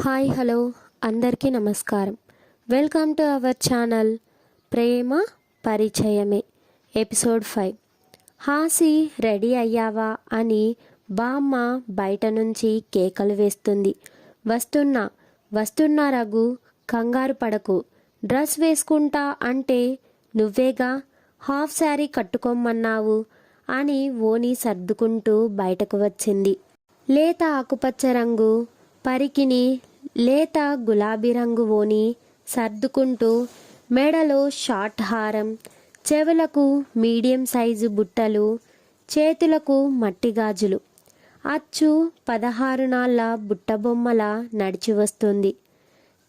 Hi hello అందరికీ నమస్కారం. Welcome to our channel ప్రేమ పరిచయమే ఎపిసోడ్ 5. హాసి రెడీ అయ్యావా అని బామ్మ బయట నుంచి కేకలు వేస్తుంది. వస్తున్నా వస్తున్నా రఘు, కంగారు పడకు, డ్రెస్ వేసుకుంటా అంటే నువ్వేగా హాఫ్ శారీ కట్టుకోమన్నావు అని ఓని సర్దుకుంటూ బయటకు వచ్చింది. లేత ఆకుపచ్చ రంగు పరికిని లేత గులాబీ రంగు ఓని సర్దుకుంటూ మెడలో షార్ట్ హారం, చెవులకు మీడియం సైజు బుట్టలు, చేతులకు మట్టి గాజులు, అచ్చు 16 నాళ్ళ బుట్టబొమ్మల నడిచి వస్తుంది.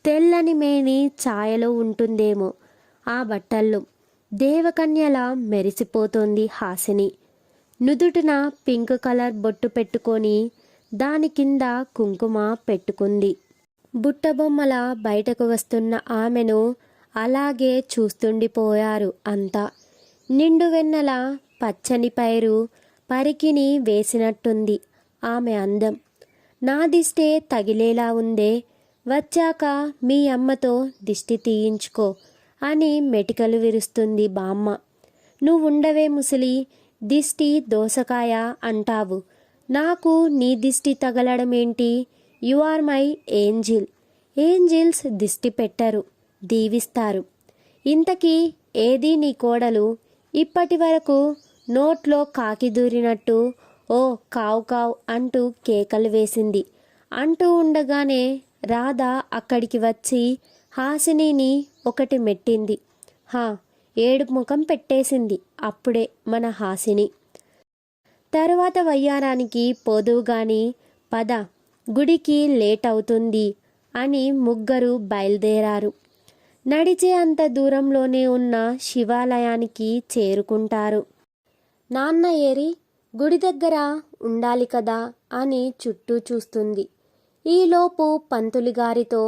తెల్లని మేని ఛాయలో ఉంటుందేమో ఆ బట్టల్లో. దేవకన్యలా మెరిసిపోతోంది హాసిని. నుదుటిన పింక్ కలర్ బొట్టు పెట్టుకొని దాని కింద కుంకుమ పెట్టుకుంది. బుట్టబొమ్మల బయటకు వస్తున్న ఆమెను అలాగే చూస్తుండిపోయారు అంతా. నిండు వెన్నెల పచ్చని పైరు పరికిని వేసినట్టుంది ఆమె అందం. నా దిష్టే తగిలేలా ఉందే, వచ్చాక మీ అమ్మతో దిష్టి తీయించుకో అని మెటికలు విరుస్తుంది బామ్మ. నువ్వుండవే ముసలి, దిష్టి దోసకాయ అంటావు, నాకు నీ దిష్టి తగలడమేంటి? You are my angel. Angels దిష్టి పెట్టరు, దీవిస్తారు. ఇంతకీ ఏది నీ కోడలు? ఇప్పటి వరకు నోట్లో కాకి దూరినట్టు ఓ కావు కావు అంటూ కేకలు వేసింది. అంటూ ఉండగానే రాధ అక్కడికి వచ్చి హాసినిని ఒకటి మెట్టింది. ఏడుపు ముఖం పెట్టేసింది అప్పుడే మన హాసిని. తరువాత వయ్యారానికి పోదువుగాని పద, గుడికి లేట్ అవుతుంది అని ముగ్గురు బయలుదేరారు. నడిచే అంత దూరంలోనే ఉన్న శివాలయానికి చేరుకుంటారు. నాన్న ఏరి గుడి దగ్గర ఉండాలి కదా అని చుట్టూ చూస్తుంది. ఈలోపు పంతులు గారితో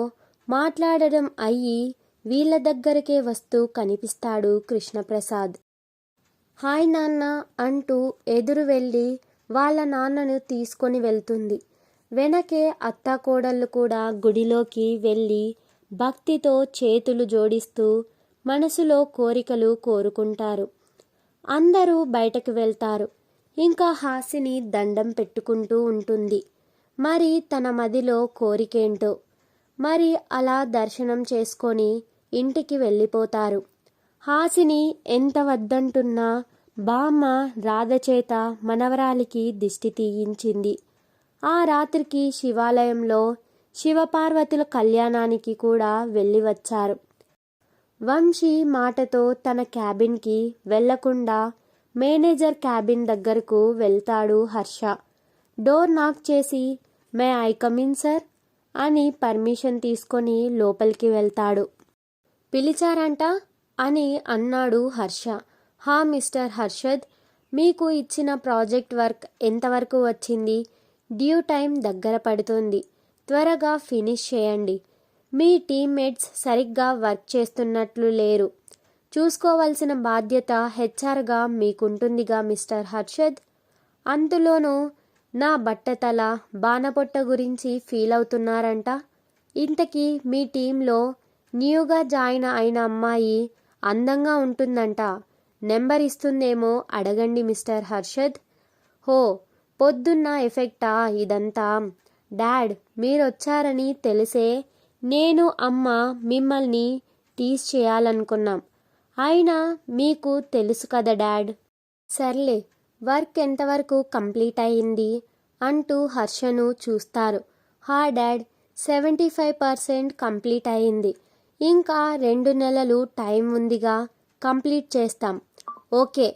మాట్లాడడం అయ్యి వీళ్ళ దగ్గరకే వస్తూ కనిపిస్తాడు కృష్ణప్రసాద్. హాయ్ నాన్న అంటూ ఎదురు వెళ్ళి వాళ్ళ నాన్నను తీసుకొని వెళ్తుంది. వెనకే అత్తాకోడళ్ళు కూడా గుడిలోకి వెళ్ళి భక్తితో చేతులు జోడిస్తూ మనసులో కోరికలు కోరుకుంటారు. అందరూ బయటకు వెళ్తారు. ఇంకా హాసిని దండం పెట్టుకుంటూ ఉంటుంది. మరి తన మదిలో కోరికేంటో. మరి అలా దర్శనం చేసుకొని ఇంటికి వెళ్ళిపోతారు. హాసిని ఎంత వద్దంటున్నా బామ్మ రాధ చేత మనవరాలికి దిష్టి తీయించింది. ఆ రాత్రికి శివాలయంలో శివపార్వతుల కళ్యాణానికి కూడా వెళ్ళి వచ్చారు. వంశీ మాటతో తన క్యాబిన్కి వెళ్లకుండా మేనేజర్ క్యాబిన్ దగ్గరకు వెళ్తాడు హర్ష. డోర్ నాక్ చేసి may I come in sir అని పర్మిషన్ తీసుకొని లోపలికి వెళ్తాడు. పిలిచారంట అని అన్నాడు హర్ష. మిస్టర్ హర్షద్, మీకు ఇచ్చిన ప్రాజెక్ట్ వర్క్ ఎంతవరకు వచ్చింది? డ్యూ టైం దగ్గర పడుతుంది, త్వరగా ఫినిష్ చేయండి. మీ టీమ్మేట్స్ సరిగ్గా వర్క్ చేస్తున్నట్లు లేరు. చూసుకోవాల్సిన బాధ్యత హెచ్ఆర్గా మీకుంటుందిగా మిస్టర్ హర్షద్. అంతలోనూ నా బట్టతల బాణపొట్ట గురించి ఫీల్ అవుతున్నారంట. ఇంతకీ మీ టీంలో న్యూగా జాయిన్ అయిన అమ్మాయి అందంగా ఉంటుందంట, నెంబర్ ఇస్తుందేమో అడగండి మిస్టర్ హర్షద్. పొద్దున్న ఎఫెక్టా ఇదంతా? డాడ్ మీరొచ్చారని తెలిసే నేను అమ్మ మిమ్మల్ని టీస్ చేయాలనుకున్నాం. అయినా మీకు తెలుసు కదా డాడ్. సర్లే, వర్క్ ఎంతవరకు కంప్లీట్ అయింది అంటూ హర్షను చూస్తారు. డాడ్ 75% కంప్లీట్ అయింది. ఇంకా 2 నెలలు టైం ఉందిగా, కంప్లీట్ చేస్తాం. ఓకే,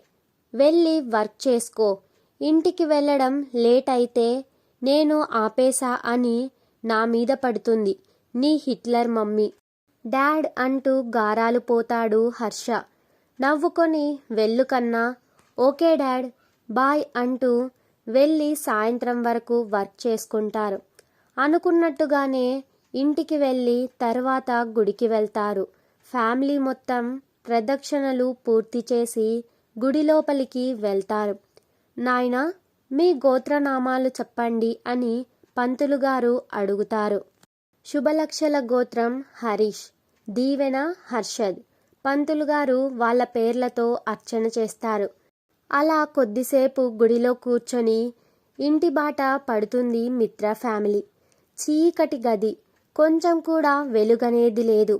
వెళ్ళి వర్క్ చేసుకో. ఇంటికి వెళ్ళడం లేట్ అయితే నేను ఆపేసా అని నా మీద పడుతుంది నీ హిట్లర్ మమ్మీ. డాడ్ అంటూ గారాలు పోతాడు హర్ష. నవ్వుకొని వెళ్ళు కన్నా. ఓకే డాడ్, బాయ్ అంటూ వెళ్ళి సాయంత్రం వరకు వర్క్ చేసుకుంటారు. అనుకున్నట్టుగానే ఇంటికి వెళ్ళి తర్వాత గుడికి వెళ్తారు. ఫ్యామిలీ మొత్తం ప్రదక్షిణలు పూర్తి చేసి గుడి లోపలికి వెళ్తారు. నాయనా, మీ గోత్రనామాలు చెప్పండి అని పంతులుగారు అడుగుతారు. శుభలక్షల గోత్రం హరీష్, దీవెన హర్షద్. పంతులు గారు వాళ్ళ పేర్లతో అర్చన చేస్తారు. అలా కొద్దిసేపు గుడిలో కూర్చొని ఇంటి బాట పడుతుంది మిత్ర ఫ్యామిలీ. చీకటి గది, కొంచెం కూడా వెలుగనేది లేదు.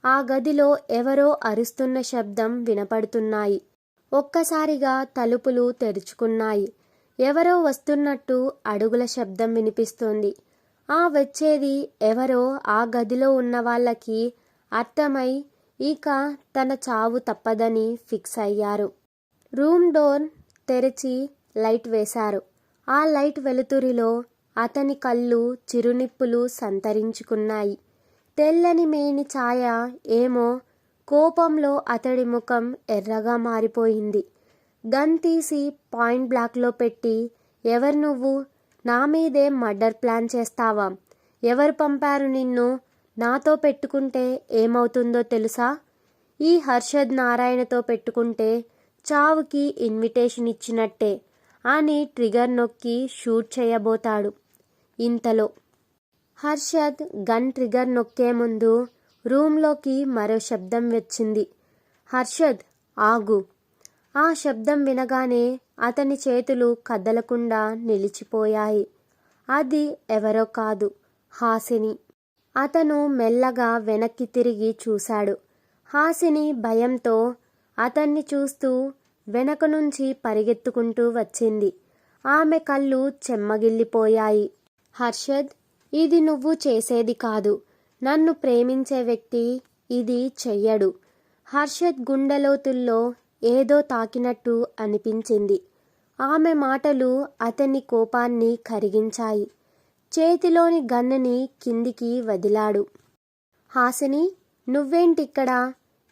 ఆ గదిలో ఎవరో అరుస్తున్న శబ్దం వినపడుతున్నాయి. ఒక్కసారిగా తలుపులు తెరుచుకున్నాయి. ఎవరో వస్తున్నట్టు అడుగుల శబ్దం వినిపిస్తోంది. ఆ వచ్చేది ఎవరో ఆ గదిలో ఉన్న వాళ్ళకి అర్థమై ఇక తన చావు తప్పదని ఫిక్స్ అయ్యారు. రూమ్ డోర్ తెరిచి లైట్ వేశారు. ఆ లైట్ వెలుతురిలో అతని కళ్ళు చిరునిప్పులు సంతరించుకున్నాయి. తెల్లని మేని ఛాయ ఏమో కోపంలో అతడి ముఖం ఎర్రగా మారిపోయింది. గన్ తీసి పాయింట్ బ్లాక్లో పెట్టి, ఎవరు నువ్వు? నా మీదే మర్డర్ ప్లాన్ చేస్తావా? ఎవరు పంపారు నిన్ను? నాతో పెట్టుకుంటే ఏమవుతుందో తెలుసా? ఈ హర్షద్ నారాయణతో పెట్టుకుంటే చావుకి ఇన్విటేషన్ ఇచ్చినట్టే అని ట్రిగర్ నొక్కి షూట్ చేయబోతాడు. ఇంతలో హర్షద్ గన్ ట్రిగర్ నొక్కే ముందు రూమ్లోకి మరో శబ్దం వచ్చింది. హర్షద్, ఆగు! ఆ శబ్దం వినగానే అతని చేతులు కదలకుండా నిలిచిపోయాయి. అది ఎవరో కాదు, హాసిని. అతను మెల్లగా వెనక్కి తిరిగి చూశాడు. హాసిని భయంతో అతన్ని చూస్తూ వెనక నుంచి పరిగెత్తుకుంటూ వచ్చింది. ఆమె కళ్ళు చెమ్మగిల్లిపోయాయి. హర్షద్, ఇది నువ్వు చేసేది కాదు. నన్ను ప్రేమించే వ్యక్తి ఇది చెయ్యడు. హర్షద్ గుండెలోతుల్లో ఏదో తాకినట్టు అనిపించింది. ఆమె మాటలు అతని కోపాన్ని కరిగించాయి. చేతిలోని గన్నుని కిందికి వదిలాడు. హాసిని, నువ్వేంటిక్కడ?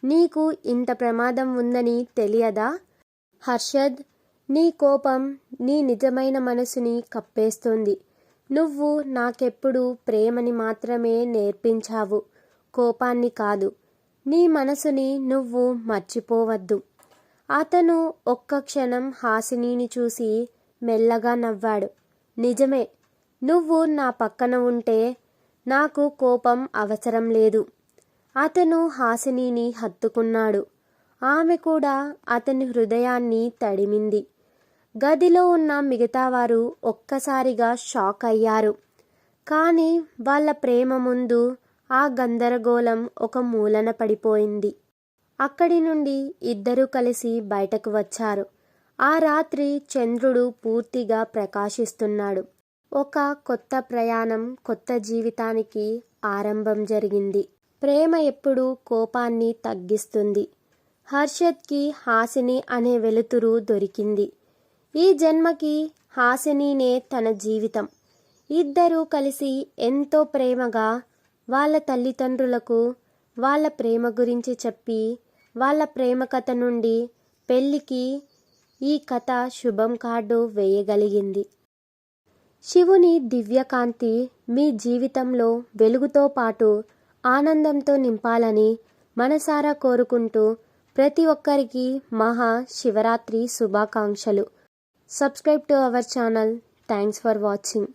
నీకు ఇంత ప్రమాదం ఉందని తెలియదా? హర్షద్, నీ కోపం నీ నిజమైన మనసుని కప్పేస్తోంది. నువ్వు నాకెప్పుడు ప్రేమని మాత్రమే నేర్పించావు, కోపాన్ని కాదు. నీ మనసుని నువ్వు మర్చిపోవద్దు. అతను ఒక్క క్షణం హాసినిని చూసి మెల్లగా నవ్వాడు. నిజమే, నువ్వు నా పక్కన ఉంటే నాకు కోపం అవసరం లేదు. అతను హాసినిని హత్తుకున్నాడు. ఆమె కూడా అతని హృదయాన్ని తడిమింది. గదిలో ఉన్న మిగతా వారు ఒక్కసారిగా షాక్ అయ్యారు. కానీ వాళ్ళ ప్రేమ ముందు ఆ గందరగోళం ఒక మూలన పడిపోయింది. అక్కడి నుండి ఇద్దరూ కలిసి బయటకు వచ్చారు. ఆ రాత్రి చంద్రుడు పూర్తిగా ప్రకాశిస్తున్నాడు. ఒక కొత్త ప్రయాణం, కొత్త జీవితానికి ఆరంభం జరిగింది. ప్రేమ ఎప్పుడూ కోపాన్ని తగ్గిస్తుంది. హర్షద్కి హాసిని అనే వెలుతురు దొరికింది. ఈ జన్మకి హాసినినే తన జీవితం. ఇద్దరూ కలిసి ఎంతో ప్రేమగా వాళ్ళ తల్లిదండ్రులకు వాళ్ళ ప్రేమ గురించి చెప్పి, వాళ్ళ ప్రేమ కథ నుండి పెళ్ళికి ఈ కథ శుభం కార్డు వేయగలిగింది. శివుని దివ్యకాంతి మీ జీవితంలో వెలుగుతో పాటు ఆనందంతో నింపాలని మనసారా కోరుకుంటూ ప్రతి ఒక్కరికి మహా శివరాత్రి శుభాకాంక్షలు. Subscribe to our channel. Thanks for watching.